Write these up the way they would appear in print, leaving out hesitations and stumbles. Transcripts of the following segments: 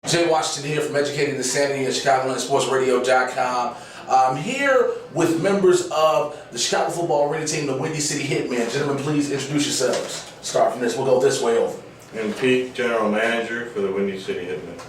Jay Washington here from Educating Insanity and ChicagolandSportsRadio.com. I'm here with members of the Chicago football arena team, the Windy City Hitmen. Gentlemen, please introduce yourselves. Start from this. We'll go this way over. And Pete, General Manager for the Windy City Hitmen.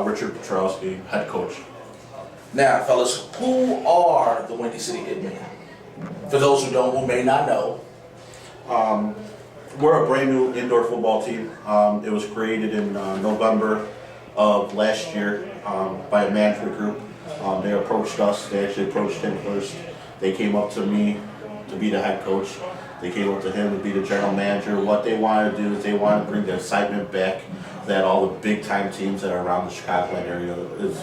Richard Petrowski, Head Coach. Now, fellas, who are the Windy City Hitmen? For those who may not know. We're a brand new indoor football team. It was created in November of last year by a management group. They approached us. They actually approached him first. They came up to me to be the head coach. They came up to him to be the general manager. What they want to do is they want to bring the excitement back that all the big time teams that are around the Chicagoland area is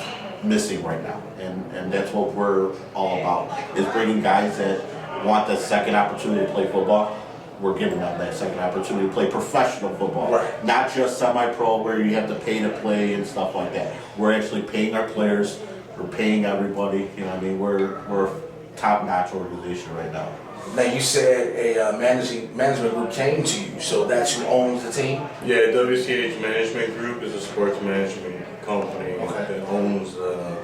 missing right now. And that's what we're all about, is bringing guys that want that second opportunity to play football. We're giving them that second opportunity to play professional football. Right. Not just semi-pro where you have to pay to play and stuff like that. We're actually paying our players. We're paying everybody. You know what I mean? We're a top-notch organization right now. Now, you said a management group came to you, so that's who owns the team? Yeah, WCH Management Group is a sports management company that owns the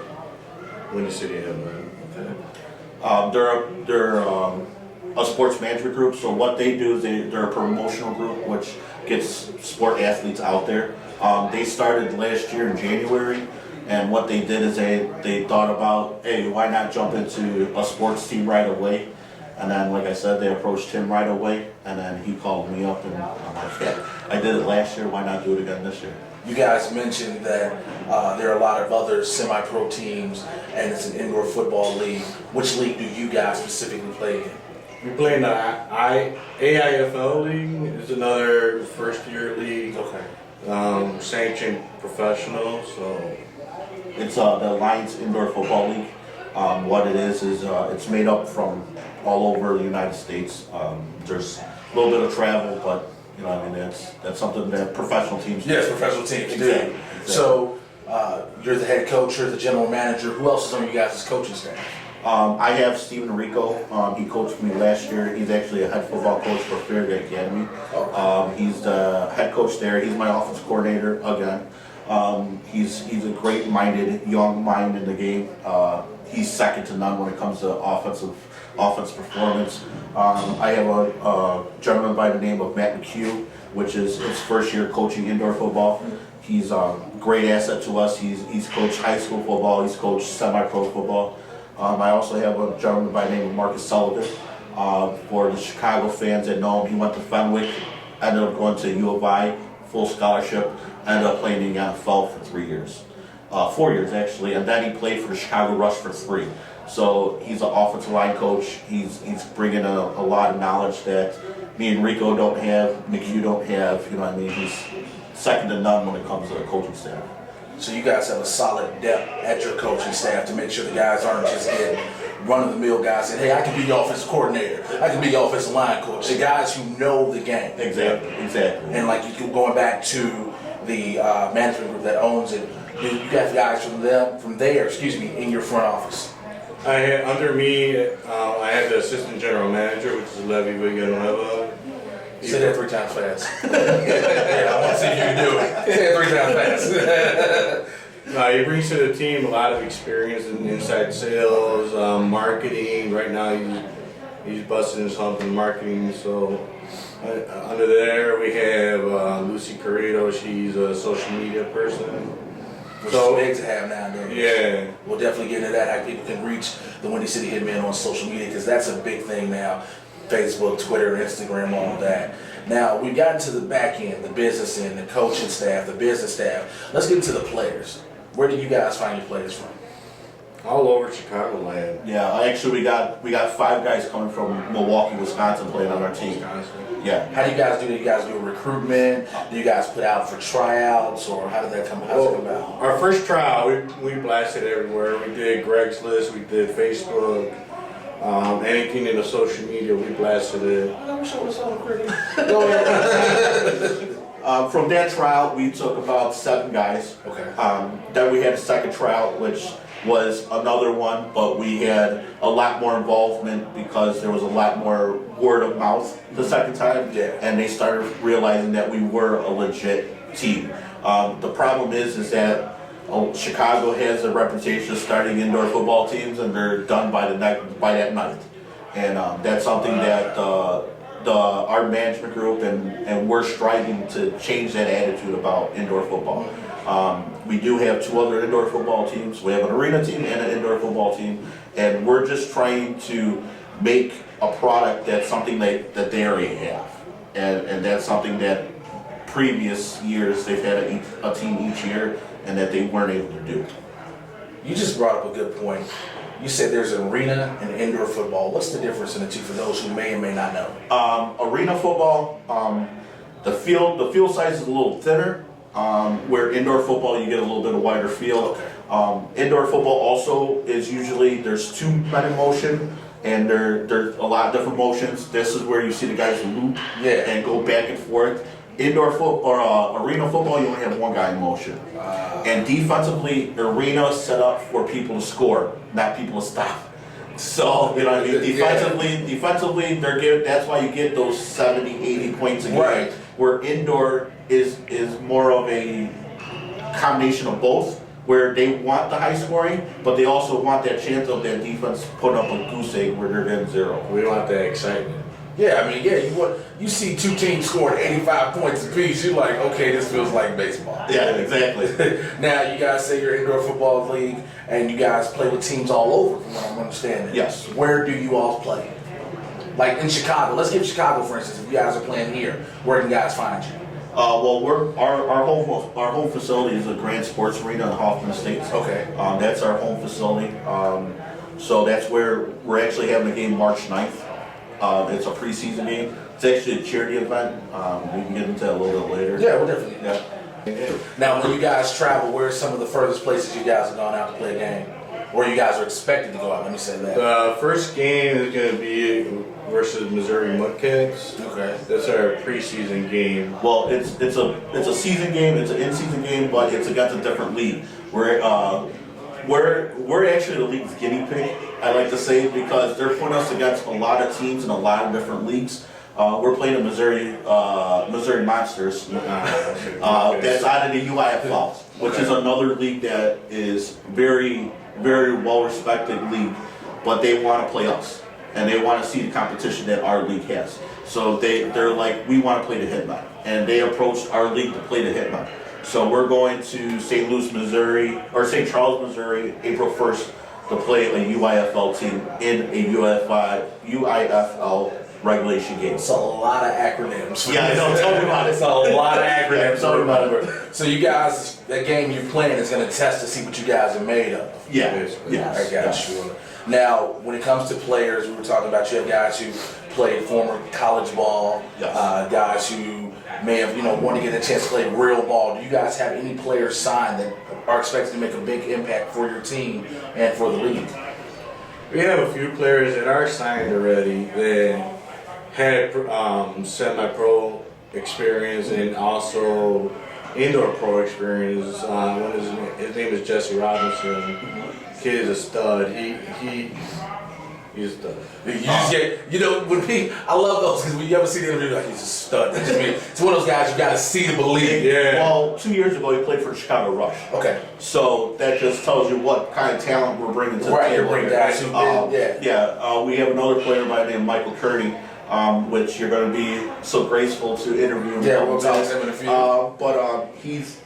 Windy City Hitmen. They're a sports management group, so what they do is they're a promotional group which gets sport athletes out there. They started last year in January, and what they did is they thought about, hey, why not jump into a sports team right away? And then, like I said, they approached him right away, and then he called me up, and I'm like, yeah, I did it last year, why not do it again this year? You guys mentioned that there are a lot of other semi-pro teams, and it's an indoor football league. Which league do you guys specifically play in? We play in the AIFL League. It's another first-year league. Okay. Sanctioned professional, so. It's the Alliance Indoor Football League. What it is it's made up from all over the United States. There's a little bit of travel, but you know, I mean, that's something that professional teams do. Yes, professional teams do. Exactly. So you're the head coach, you're the general manager. Who else is on you guys' coaching staff? I have Steven Rico. He coached me last year. He's actually a head football coach for Fairgate Academy. He's the head coach there. He's my offense coordinator again. He's a great-minded young mind in the game. He's second to none when it comes to offense performance. I have a gentleman by the name of Matt McHugh, which is his first year coaching indoor football. He's a great asset to us. He's coached high school football. He's coached semi-pro football. I also have a gentleman by the name of Marcus Sullivan. For the Chicago fans that know him, he went to Fenwick, ended up going to U of I, full scholarship, ended up playing in the NFL for 3 years. 4 years actually, and then he played for the Chicago Rush for 3. So he's an offensive line coach. He's bringing a lot of knowledge that me and Rico don't have, McHugh don't have. You know what I mean? He's second to none when it comes to the coaching staff. So you guys have a solid depth at your coaching staff to make sure the guys aren't just getting run-of-the-mill guys saying, hey, I can be your offensive coordinator. I can be your offensive line coach. The guys who know the game. Exactly. And like you going back to the management group that owns it, you got guys from there, in your front office. Under me, I have the assistant general manager, which is Levy Villanueva. Say that 3 times fast. Yeah, I want to see if you can do it. Say it 3 times fast. He brings to the team a lot of experience in inside sales, marketing. Right now, he's busting his hump in marketing. So under there, we have Lucy Carrito. She's a social media person. Which is big to have nowadays. Yeah. We'll definitely get into that, how people can reach the Windy City Hitmen on social media, because that's a big thing now. Facebook, Twitter, Instagram, all of that. Now, we've gotten to the back end, the business end, the coaching staff, the business staff. Let's get into the players. Where do you guys find your players from? All over Chicagoland. Yeah, actually we got 5 guys coming from Milwaukee, Wisconsin playing on our team. Yeah. How do you guys do? Do you guys do recruitment? Do you guys put out for tryouts, or how did that come? How does it come about? Our first trial, we blasted everywhere. We did Greg's List, we did Facebook, anything in the social media, we blasted it. I wish I was so pretty. From that trial, we took about 7 guys. Okay. Then we had a second trial, which was another one, but we had a lot more involvement because there was a lot more word of mouth the second time. Yeah. And they started realizing that we were a legit team. The problem is that Chicago has a reputation of starting indoor football teams, and they're done by that night. And that's something that our management group and we're striving to change that attitude about indoor football. We do have 2 other indoor football teams. We have an arena team and an indoor football team, and we're just trying to make a product that's something that they already have, and that's something that previous years they've had a team each year, and that they weren't able to do. You just brought up a good point. You said there's an arena and indoor football. What's the difference in the two for those who may and may not know? Arena football, the field size is a little thinner. Where indoor football you get a little bit of wider field. Okay. Indoor football also is usually there's 2 men in motion, and there's a lot of different motions. This is where you see the guys loop and go back and forth. Indoor football or arena football, you only have 1 guy in motion. And defensively, arena is set up for people to score, not people to stop. So, you know what I mean? Defensively, that's why you get those 70, 80 points a game. Right. Where indoor is more of a combination of both, where they want the high scoring, but they also want that chance of that defense putting up a goose egg where they're getting 0. We want that excitement. Yeah, I mean, you see 2 teams scoring 85 points apiece, you're like, okay, this feels like baseball. Yeah, exactly. Now, you guys say you're indoor football league, and you guys play with teams all over, from what I'm understanding. Yes. Where do you all play? Like in Chicago, let's give Chicago, for instance, if you guys are playing here, where can guys find you? Well, our home facility is a Grand Sports Arena in Hoffman Estates. Okay. That's our home facility. So that's where we're actually having a game March 9th. It's a preseason game. It's actually a charity event. We can get into that a little bit later. Yeah, we'll definitely. Yeah. Now, when you guys travel, where's some of the furthest places you guys have gone out to play a game? Or you guys are expected to go out, let me say that. The first game is going to be versus Missouri Mudcats. Okay. That's our preseason game. Well, it's a season game. It's an in-season game, but it's against a different league. We're actually the league's guinea pig, I like to say, because they're putting us against a lot of teams in a lot of different leagues. We're playing the Missouri Monsters. That's out of the UIFL, which is another league that is very, very well-respected league, but they want to play us, and they want to see the competition that our league has. So they're like, we want to play the Hitmen, and they approached our league to play the Hitmen. So we're going to St. Louis, Missouri, or St. Charles, Missouri, April 1st to play a UIFL team in a UIFL regulation game. It's a lot of acronyms. Yeah, I know. Tell me about it. It's a lot of acronyms. Yeah, tell me about it. So you guys, that game you're playing is going to test to see what you guys are made of. Yeah. I got you. Now, when it comes to players, we were talking about you have guys who played former college ball, Yes. Guys who may have, want to get a chance to play real ball. Do you guys have any players signed that are expected to make a big impact for your team and for the league? We have a few players that are signed already that had semi-pro experience and also indoor pro experience. His name is Jesse Robinson. Kid is a stud. He's a stud. You just get, when I love those because when you ever see the interview, like he's a stud. That just means it's one of those guys you got to see to believe. Yeah. Well, 2 years ago he played for Chicago Rush. Okay. So that just tells you what kind of talent we're bringing to the Right, table. you're bringing guys who we have another player by the name of Michael Kearney, which you're going to be so graceful to interview him. Yeah, we'll talk to him in a few. But he's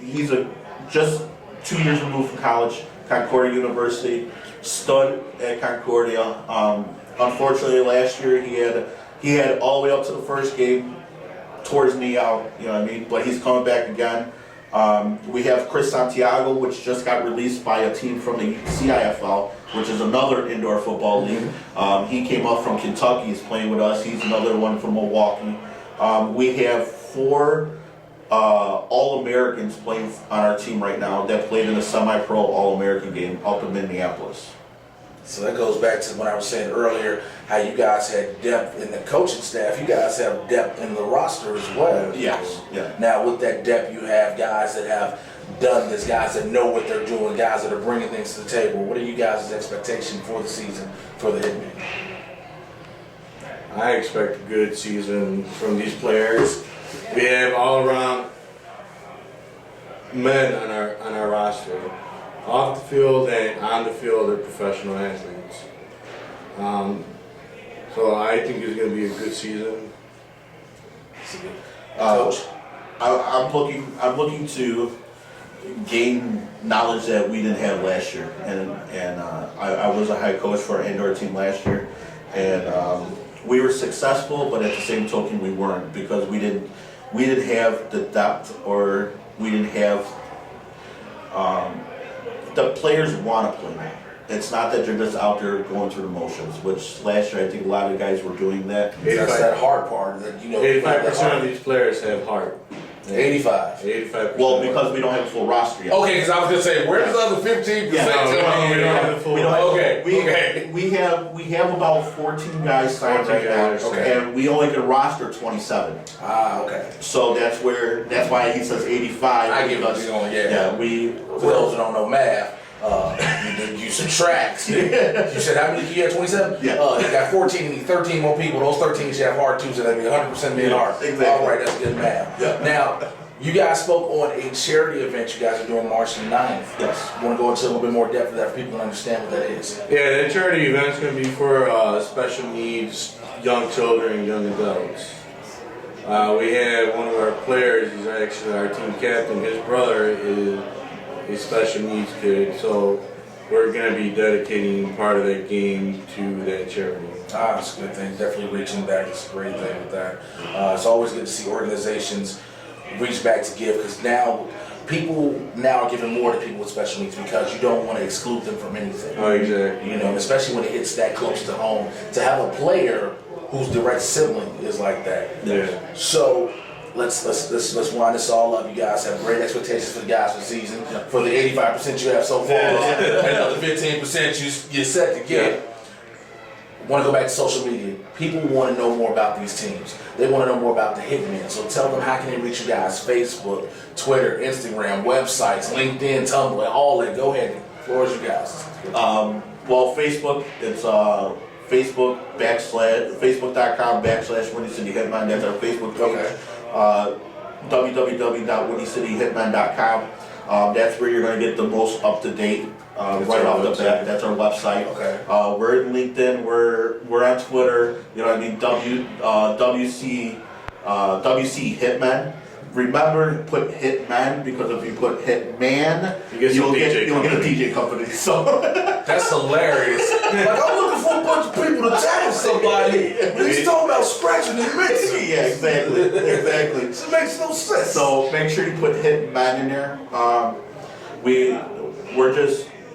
just 2 years removed from college, Concordia University, stud at Concordia. Unfortunately, last year he had all the way up to the first game, tore his knee out. You know what I mean? But he's coming back again. We have Chris Santiago, which just got released by a team from the CIFL, which is another indoor football league. He came up from Kentucky. He's playing with us. He's another one from Milwaukee. We have 4 All-Americans playing on our team right now that played in a semi-pro All-American game up in Minneapolis. So that goes back to what I was saying earlier, how you guys had depth in the coaching staff. You guys have depth in the roster as well. Yes. Yeah. Now with that depth, you have guys that have done this, guys that know what they're doing, guys that are bringing things to the table. What are you guys' expectation for the season for the Hitmen? I expect a good season from these players. We have all around men on our roster. Off the field and on the field, they're professional athletes. So I think it's going to be a good season. Coach. I'm looking to gain knowledge that we didn't have last year, and I was a head coach for our indoor team last year, and we were successful, but at the same token we weren't, because we didn't have the depth, or we didn't have the players want to play now. It's not that they're just out there going through the motions, which last year I think a lot of guys were doing that. That's that hard part that 85% of these players have heart. 85. 85%. Well, because we don't have a full roster yet. Okay, because I was gonna say, where's the other 15%? Yeah, no, we don't have the full we don't have- Okay. We have about 14 guys signed right now, Okay. and we only can roster 27. Okay. So that's why he says 85. I get what because, you're going, yeah. Yeah, For those who don't know math, you subtract. You said how many? You had 27? Yeah. You got 14, you need 13 more people. Those 13 should have heart too, so that'd be 100% being heart. Exactly. All right, that's good math. Yeah. Now, you guys spoke on a charity event you guys are doing March the 9th. Yes. You want to go into a little bit more depth of that for people to understand what that is? Yeah, that charity event's going to be for special needs, young children, and young adults. We have one of our players, he's actually our team captain, his brother is a special needs kid, so we're going to be dedicating part of that game to that charity. It's a good thing. Definitely reaching back. It's a great thing with that. It's always good to see organizations reach back to give, because now people are giving more to people with special needs, because you don't want to exclude them from anything. Oh, exactly. You know, and especially when it hits that close to home, to have a player whose direct sibling is like that. Yeah. So let's wind this all up. You guys have great expectations for the guys for the season. For the 85% you have so far, and another 15% you're set to get. Want to go back to social media. People want to know more about these teams. They want to know more about the Hitmen. So tell them, how can they reach you guys? Facebook, Twitter, Instagram, websites, LinkedIn, Tumblr, all that. Go ahead. The floor is you guys. Well, Facebook, it's Facebook.com/Windy City Hitman. That's our Facebook page. Okay. www.windycityhitman.com. That's where you're going to get the most up to date. Right off the bat, that's our website. Okay. We're in LinkedIn. We're on Twitter. You know what I mean? WC Hitman. Remember, put Hitman, because if you put Hitman, you'll get a DJ company. So That's hilarious. Like, I'm looking for a bunch of people to tackle somebody, but he's talking about scratching and mixing. yeah, exactly. It makes no sense. So make sure you put Hitman in there.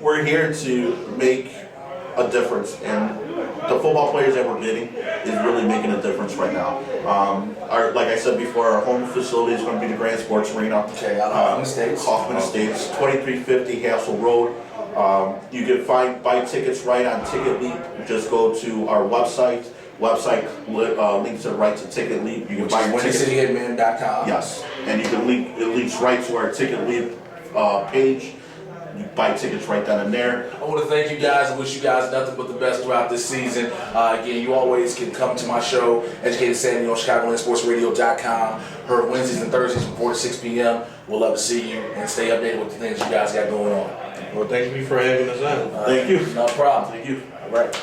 We're here to make a difference, and the football players that we're getting is really making a difference right now. Like I said before, our home facility is going to be the Grand Sports Arena. Okay, out of Hoffman Estates. Hoffman Estates, 2350 Hassel Road. You can buy tickets right on Ticket Leap. Just go to our website. Links it right to Ticket Leap. You can buy tickets. WindyCityHitman.com. Yes, and you can it links right to our Ticket Leap page. You buy tickets right down in there. I want to thank you guys and wish you guys nothing but the best throughout this season. Again, you always can come to my show, Educated Sandy on ChicagolandSportsRadio.com. Heard Wednesdays and Thursdays from 4 to 6 p.m. We'll love to see you and stay updated with the things you guys got going on. Well, thank you for having us on. Thank you. No problem. Thank you. All right.